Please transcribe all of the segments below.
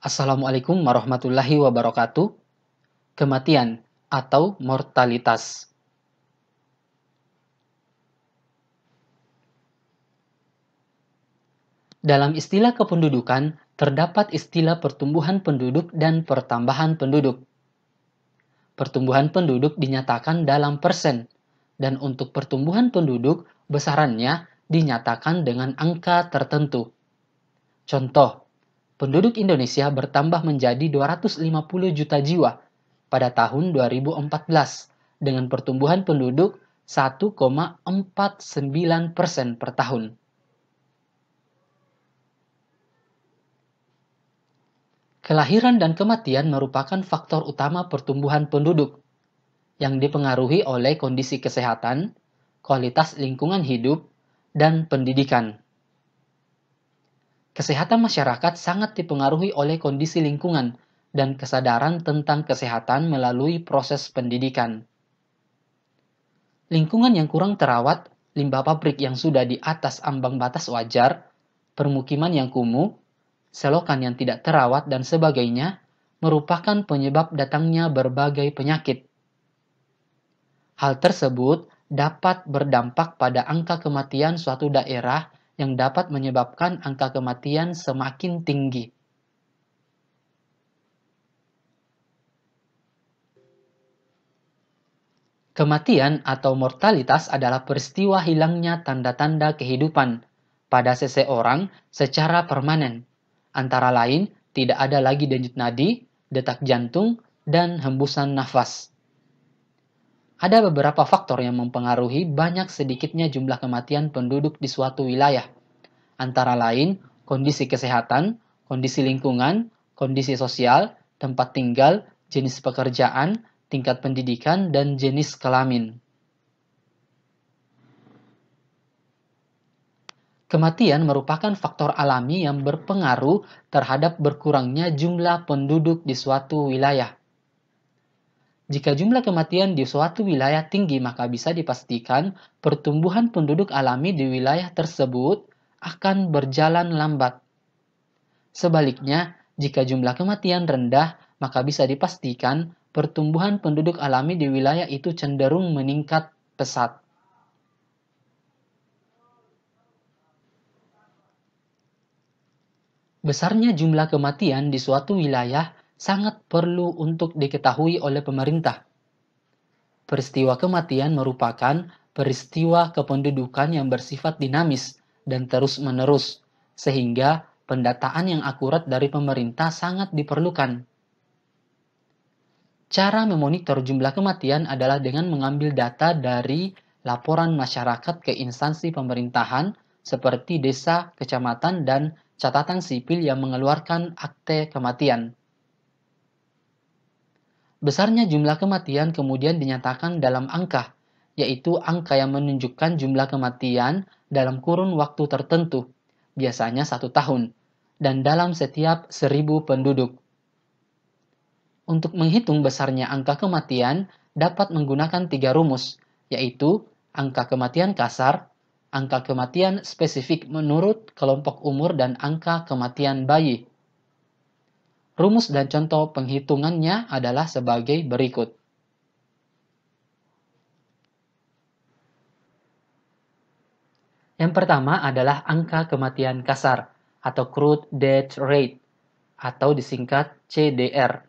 Assalamualaikum warahmatullahi wabarakatuh. Kematian atau mortalitas. Dalam istilah kependudukan, terdapat istilah pertumbuhan penduduk dan pertambahan penduduk. Pertumbuhan penduduk dinyatakan dalam persen, dan untuk pertumbuhan penduduk, besarannya dinyatakan dengan angka tertentu. Contoh, penduduk Indonesia bertambah menjadi 250 juta jiwa pada tahun 2014 dengan pertumbuhan penduduk 1,49% per tahun. Kelahiran dan kematian merupakan faktor utama pertumbuhan penduduk yang dipengaruhi oleh kondisi kesehatan, kualitas lingkungan hidup, dan pendidikan. Kesehatan masyarakat sangat dipengaruhi oleh kondisi lingkungan dan kesadaran tentang kesehatan melalui proses pendidikan. Lingkungan yang kurang terawat, limbah pabrik yang sudah di atas ambang batas wajar, permukiman yang kumuh, selokan yang tidak terawat, dan sebagainya, merupakan penyebab datangnya berbagai penyakit. Hal tersebut dapat berdampak pada angka kematian suatu daerah yang dapat menyebabkan angka kematian semakin tinggi. Kematian atau mortalitas adalah peristiwa hilangnya tanda-tanda kehidupan pada seseorang secara permanen. Antara lain, tidak ada lagi denyut nadi, detak jantung, dan hembusan nafas. Ada beberapa faktor yang mempengaruhi banyak sedikitnya jumlah kematian penduduk di suatu wilayah. Antara lain, kondisi kesehatan, kondisi lingkungan, kondisi sosial, tempat tinggal, jenis pekerjaan, tingkat pendidikan, dan jenis kelamin. Kematian merupakan faktor alami yang berpengaruh terhadap berkurangnya jumlah penduduk di suatu wilayah. Jika jumlah kematian di suatu wilayah tinggi, maka bisa dipastikan pertumbuhan penduduk alami di wilayah tersebut akan berjalan lambat. Sebaliknya, jika jumlah kematian rendah, maka bisa dipastikan pertumbuhan penduduk alami di wilayah itu cenderung meningkat pesat. Besarnya jumlah kematian di suatu wilayah sangat perlu untuk diketahui oleh pemerintah. Peristiwa kematian merupakan peristiwa kependudukan yang bersifat dinamis dan terus-menerus, sehingga pendataan yang akurat dari pemerintah sangat diperlukan. Cara memonitor jumlah kematian adalah dengan mengambil data dari laporan masyarakat ke instansi pemerintahan seperti desa, kecamatan, dan catatan sipil yang mengeluarkan akte kematian. Besarnya jumlah kematian kemudian dinyatakan dalam angka, yaitu angka yang menunjukkan jumlah kematian dalam kurun waktu tertentu, biasanya 1 tahun, dan dalam setiap 1.000 penduduk. Untuk menghitung besarnya angka kematian, dapat menggunakan 3 rumus, yaitu angka kematian kasar, angka kematian spesifik menurut kelompok umur, dan angka kematian bayi. Rumus dan contoh penghitungannya adalah sebagai berikut. Yang pertama adalah angka kematian kasar atau crude death rate atau disingkat CDR.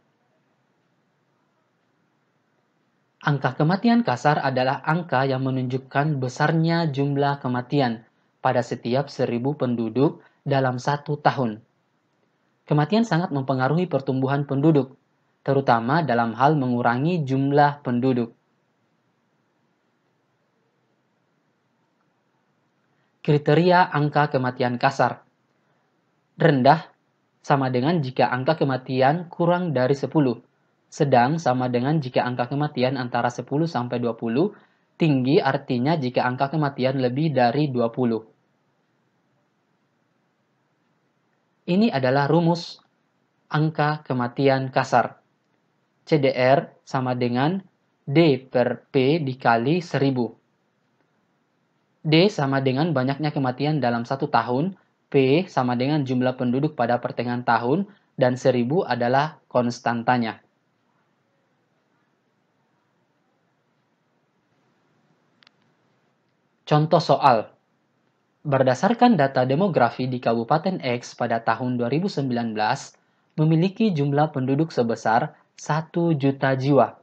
Angka kematian kasar adalah angka yang menunjukkan besarnya jumlah kematian pada setiap 1.000 penduduk dalam 1 tahun. Kematian sangat mempengaruhi pertumbuhan penduduk, terutama dalam hal mengurangi jumlah penduduk. Kriteria angka kematian kasar. Rendah sama dengan jika angka kematian kurang dari 10. Sedang sama dengan jika angka kematian antara 10 sampai 20, tinggi artinya jika angka kematian lebih dari 20. Ini adalah rumus angka kematian kasar. CDR sama dengan D per P dikali 1.000. D sama dengan banyaknya kematian dalam 1 tahun, P sama dengan jumlah penduduk pada pertengahan tahun, dan 1000 adalah konstantanya. Contoh soal. Berdasarkan data demografi di Kabupaten X pada tahun 2019, memiliki jumlah penduduk sebesar 1 juta jiwa.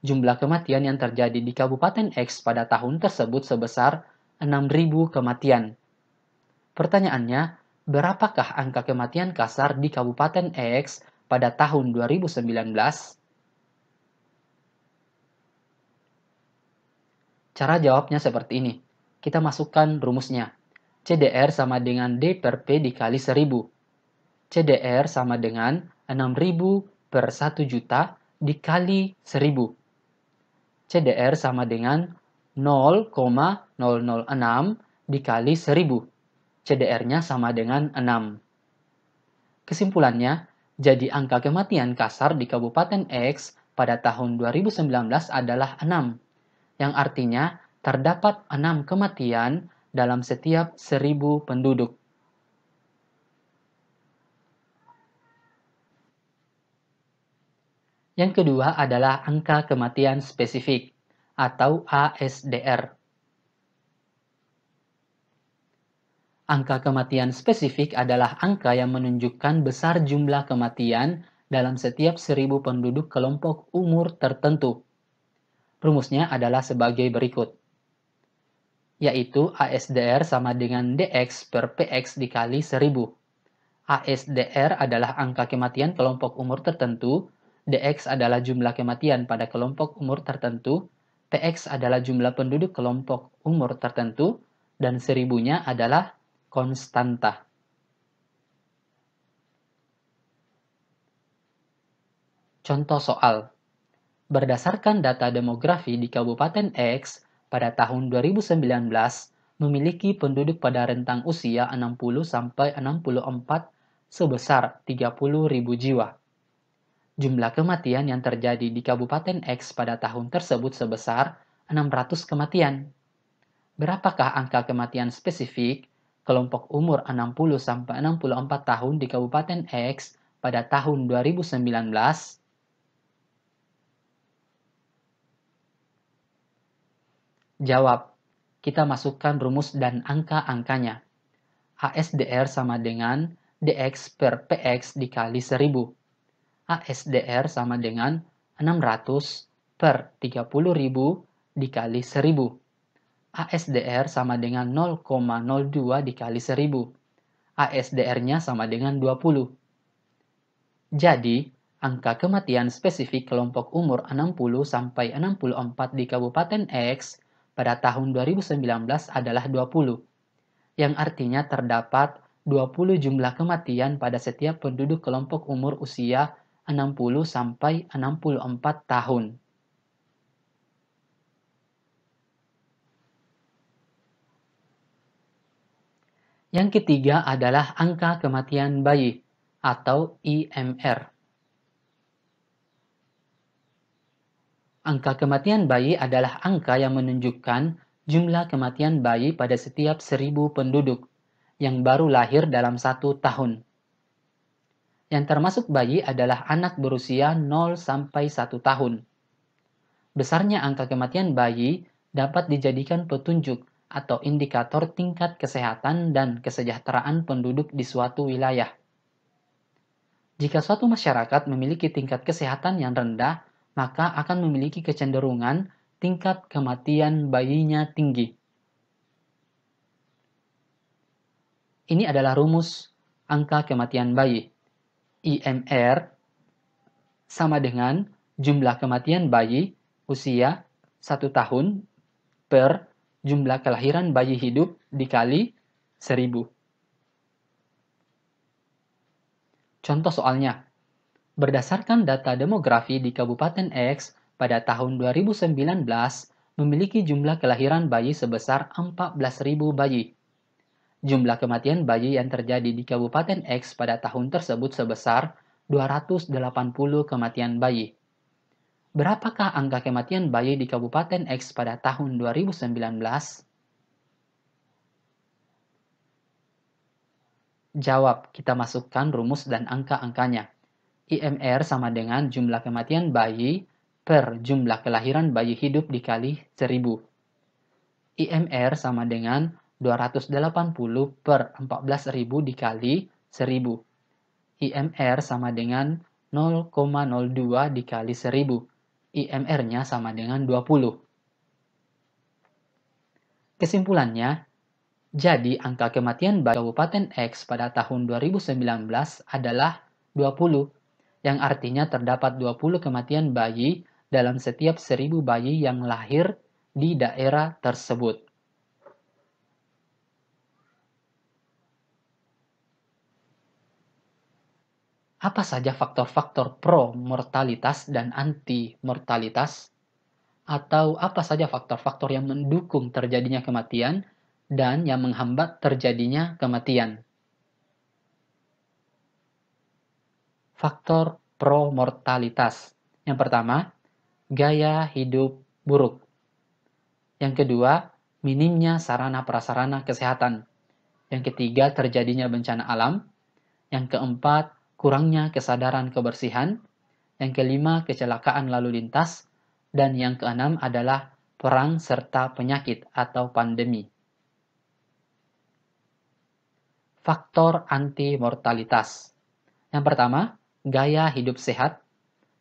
Jumlah kematian yang terjadi di Kabupaten X pada tahun tersebut sebesar 6.000 kematian. Pertanyaannya, berapakah angka kematian kasar di Kabupaten X pada tahun 2019? Cara jawabnya seperti ini. Kita masukkan rumusnya. CDR sama dengan D per P dikali 1000. CDR sama dengan 6.000 per 1 juta dikali 1000. CDR sama dengan 0,006 dikali 1000. CDR-nya sama dengan 6. Kesimpulannya, jadi angka kematian kasar di Kabupaten X pada tahun 2019 adalah 6, yang artinya terdapat 6 kematian dalam setiap 1000 penduduk. Yang kedua adalah angka kematian spesifik, atau ASDR. Angka kematian spesifik adalah angka yang menunjukkan besar jumlah kematian dalam setiap 1000 penduduk kelompok umur tertentu. Rumusnya adalah sebagai berikut, yaitu ASDR sama dengan DX per PX dikali 1000. ASDR adalah angka kematian kelompok umur tertentu, DX adalah jumlah kematian pada kelompok umur tertentu, PX adalah jumlah penduduk kelompok umur tertentu, dan 1000-nya adalah konstanta. Contoh soal. Berdasarkan data demografi di Kabupaten X, pada tahun 2019 memiliki penduduk pada rentang usia 60-64 sebesar 30.000 jiwa. Jumlah kematian yang terjadi di Kabupaten X pada tahun tersebut sebesar 600 kematian. Berapakah angka kematian spesifik kelompok umur 60-64 tahun di Kabupaten X pada tahun 2019? Jawab. Kita masukkan rumus dan angka-angkanya. ASDR sama dengan DX per PX dikali 1000. ASDR sama dengan 600 per 30.000 dikali 1000. ASDR sama dengan 0,02 dikali 1000. ASDR-nya sama dengan 20. Jadi, angka kematian spesifik kelompok umur 60-64 di Kabupaten X pada tahun 2019 adalah 20, yang artinya terdapat 20 jumlah kematian pada setiap penduduk kelompok umur usia 60-64 tahun. Yang ketiga adalah angka kematian bayi, atau IMR. Angka kematian bayi adalah angka yang menunjukkan jumlah kematian bayi pada setiap 1000 penduduk yang baru lahir dalam 1 tahun. Yang termasuk bayi adalah anak berusia 0-1 tahun. Besarnya angka kematian bayi dapat dijadikan petunjuk atau indikator tingkat kesehatan dan kesejahteraan penduduk di suatu wilayah. Jika suatu masyarakat memiliki tingkat kesehatan yang rendah, maka akan memiliki kecenderungan tingkat kematian bayinya tinggi. Ini adalah rumus angka kematian bayi. IMR sama dengan jumlah kematian bayi usia 1 tahun per jumlah kelahiran bayi hidup dikali 1000. Contoh soalnya. Berdasarkan data demografi di Kabupaten X pada tahun 2019 memiliki jumlah kelahiran bayi sebesar 14.000 bayi. Jumlah kematian bayi yang terjadi di Kabupaten X pada tahun tersebut sebesar 280 kematian bayi. Berapakah angka kematian bayi di Kabupaten X pada tahun 2019? Jawab, kita masukkan rumus dan angka-angkanya. IMR sama dengan jumlah kematian bayi per jumlah kelahiran bayi hidup dikali 1000. IMR sama dengan 280 per 14.000 dikali 1000. IMR sama dengan 0,02 dikali 1000. IMR-nya sama dengan 20. Kesimpulannya, jadi angka kematian bayi Kabupaten X pada tahun 2019 adalah 20, yang artinya terdapat 20 kematian bayi dalam setiap 1000 bayi yang lahir di daerah tersebut. Apa saja faktor-faktor pro-mortalitas dan anti-mortalitas? Atau apa saja faktor-faktor yang mendukung terjadinya kematian dan yang menghambat terjadinya kematian? Faktor pro-mortalitas. Yang pertama, gaya hidup buruk. Yang kedua, minimnya sarana-prasarana kesehatan. Yang ketiga, terjadinya bencana alam. Yang keempat, kurangnya kesadaran kebersihan. Yang kelima, kecelakaan lalu lintas. Dan yang keenam adalah perang serta penyakit atau pandemi. Faktor anti-mortalitas. Yang pertama, gaya hidup sehat.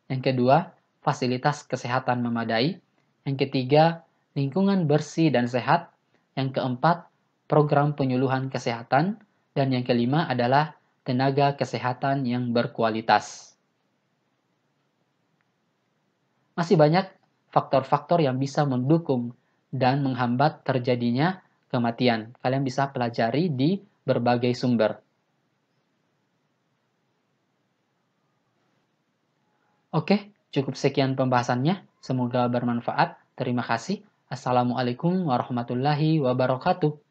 Yang kedua, fasilitas kesehatan memadai. Yang ketiga, lingkungan bersih dan sehat. Yang keempat, program penyuluhan kesehatan. Dan yang kelima adalah tenaga kesehatan yang berkualitas. Masih banyak faktor-faktor yang bisa mendukung dan menghambat terjadinya kematian. Kalian bisa pelajari di berbagai sumber. Oke, cukup sekian pembahasannya. Semoga bermanfaat. Terima kasih. Assalamualaikum warahmatullahi wabarakatuh.